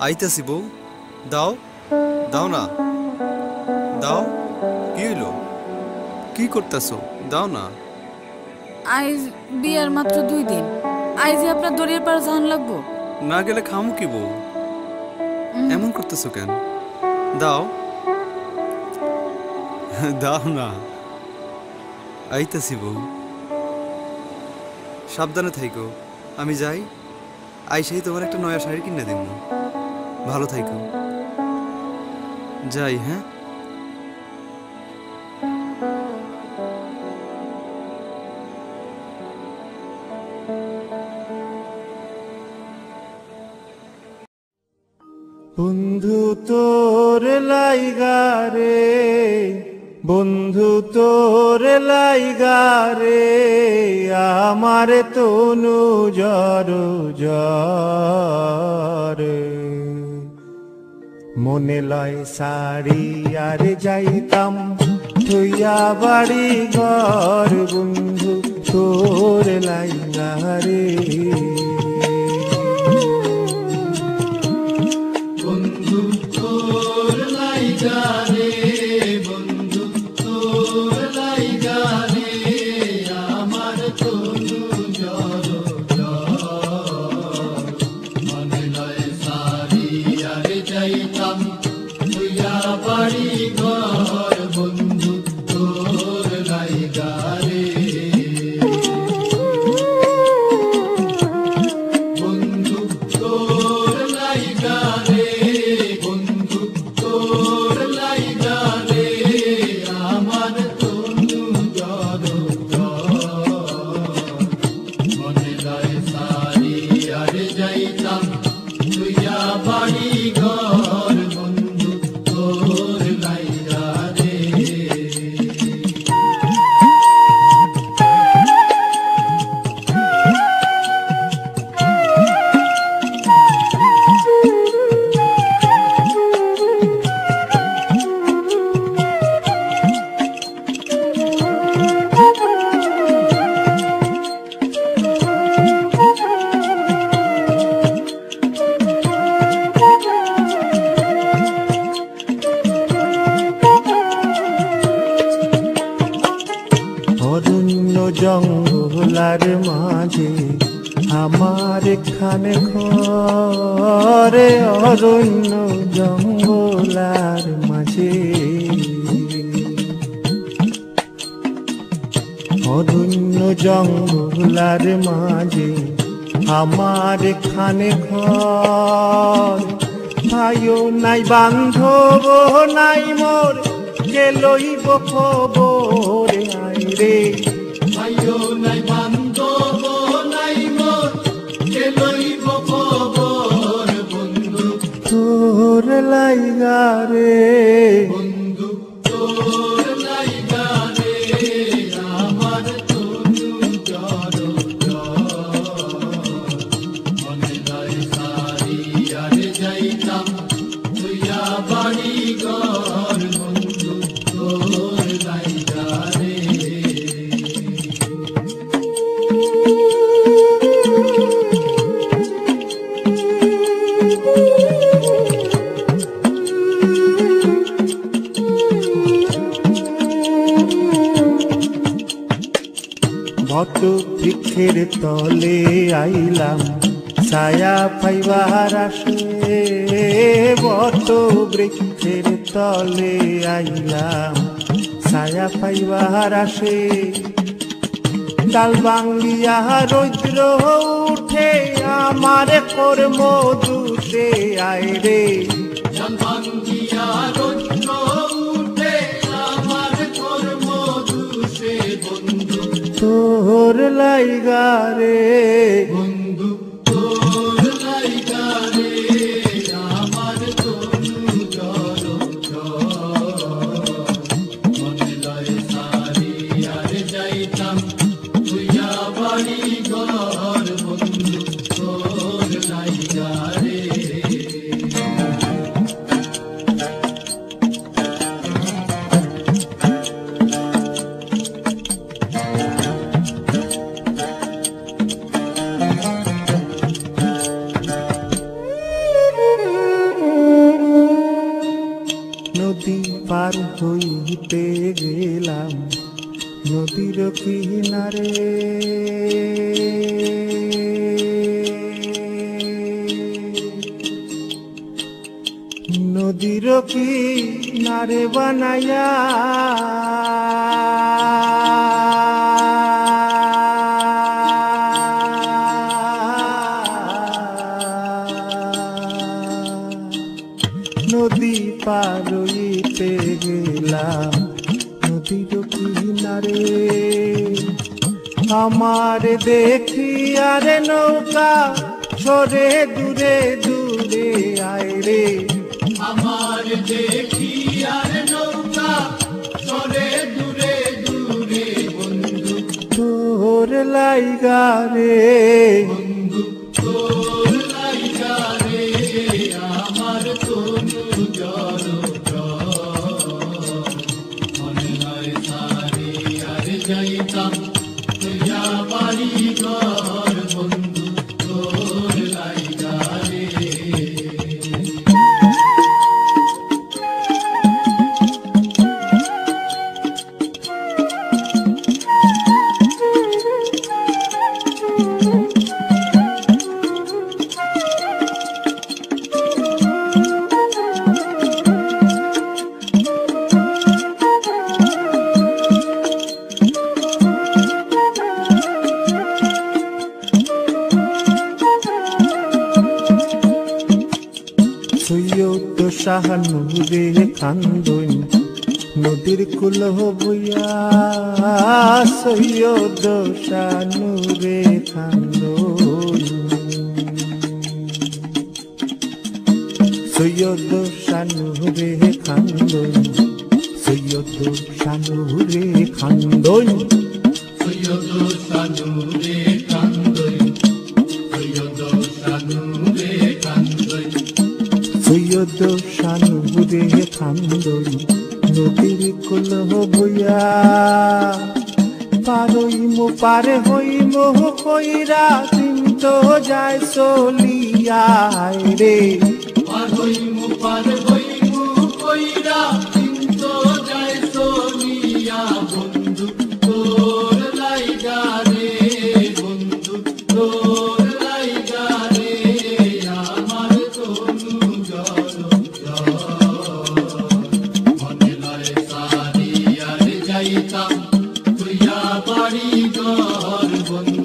আইতাছি বউ, দাও দাও না, দাও। কি হইল? কি করতেছো? দাও না। আইজ বিয়ার মাত্র 2 দিন, আইজে আপনার দড়ির পার জান লাগবো। না গেলে খামু কি বউ? এমন করতেছো কেন? দাও দাও না। আইতাছি বউ, সাবধানে থাইকো। আমি যাই, আইসাই তোমার একটা নয়া শাড়ি কিনে দিব। ভালো থাইকো। যাই, হ্যাঁ। বন্ধু তোর লাইগারে, বন্ধু তোর লাইগারে, আমার তনু জর জরে। মনে লয় শাড়ি আর যাইতাম থইয়া বাড়ি ঘর, বন্ধু তোর লাইগারে। বন্ধু তোর লাইগারে, বন্ধু তোর লাইগারে, আমার তনু জর জর। মনে লয় শাড়ি আর যাইতাম থইয়া বাড়ি ঘর, বন্ধু তোর লাইগারে। বন্ধু তোর লাইগারে, বন্ধু তোর লাইগারে, আমার তনু জর জর। মনে লয় শাড়ি আর যাইতাম থইয়া বাড়ি ঘর, বন্ধু তোর লাইগারে। অরণ্য জঙ্গলার মাঝে আমার খানে ঘরে, অরণ্য জঙ্গলার মাঝে, অরণ্য জঙ্গলার মাঝে আমার খানে ঘর। ভাইও নাই বান্ধব নাই মোর, কে লইব খবর আয় রে। ভাইও নাই বান্ধব নাই মোর, কে লইব খবর, বন্ধু তোর লাইগারে। বন্ধু তোর লাইগারে, আমার তনু জর জর। মনে লয় শাড়ি আর যাইতাম থইয়া বাড়ি ঘর, বন্ধু তোর লাইগারে। বট বৃক্ষের তলে আইলাম ছায়া পাইবার আসে, বট বৃক্ষের তলে আইলাম ছায়া পাইবার আসে। ডাল ভাঙ্গিয়া রৌদ্র উঠে আমার কর্ম দুষে আয় রে। জান ভাঙ্গিয়া রৌদ্র উঠে আমার কর্ম দুষে, বন্ধু তোর লাইগারে। বন্ধু তোর লাইগারে, আমার তনু জর জর। মনে লয় শাড়ি আর যাইতাম থইয়া বাড়ি ঘর, বন্ধু তোর লাইগারে। নদীর কিনারে নদীর কিনারে বানায়া নদী পার হইতে গেলাম নদীর কিনারে আমার দেখি আরে নৌকা সরে দূরে দূরে আয় রে আমার দেখি আর নৌকা চলে দূরে দূরে বন্ধু তোর লাইগা রে বন্ধু তোর লাইগা রে আমার তনু জল মনে হয় সারি আর যাইতাম তুইয়া বাড়ি ঘর বন্ধু তোর লাইগা রে সৈয়দ শাহানুরে কান্দন নদীর কুল বইয়া সৈয়দ শাহানুরে কান্দন সৈয়দ শাহানুরে কান্দন সৈয়দ শাহানুরে কান্দন সৈয়দ সানুরে কান্দই সৈয়দ সানুরে কান্দই সৈয়দ শাহানুরে কান্দন নদীর কুল বইয়া পারে হইমো কইরা দিন তো যায় চলিয়া রে পার হইমু কইরা কিন্তু যায় সোনিয়া বন্ধু তোর লাইগা রে বন্ধু তোর লাইগা রে আমার তনু জল মনে লয় সারি আর যাইতাম তুইয়া বাড়ি ঘর বন্ধু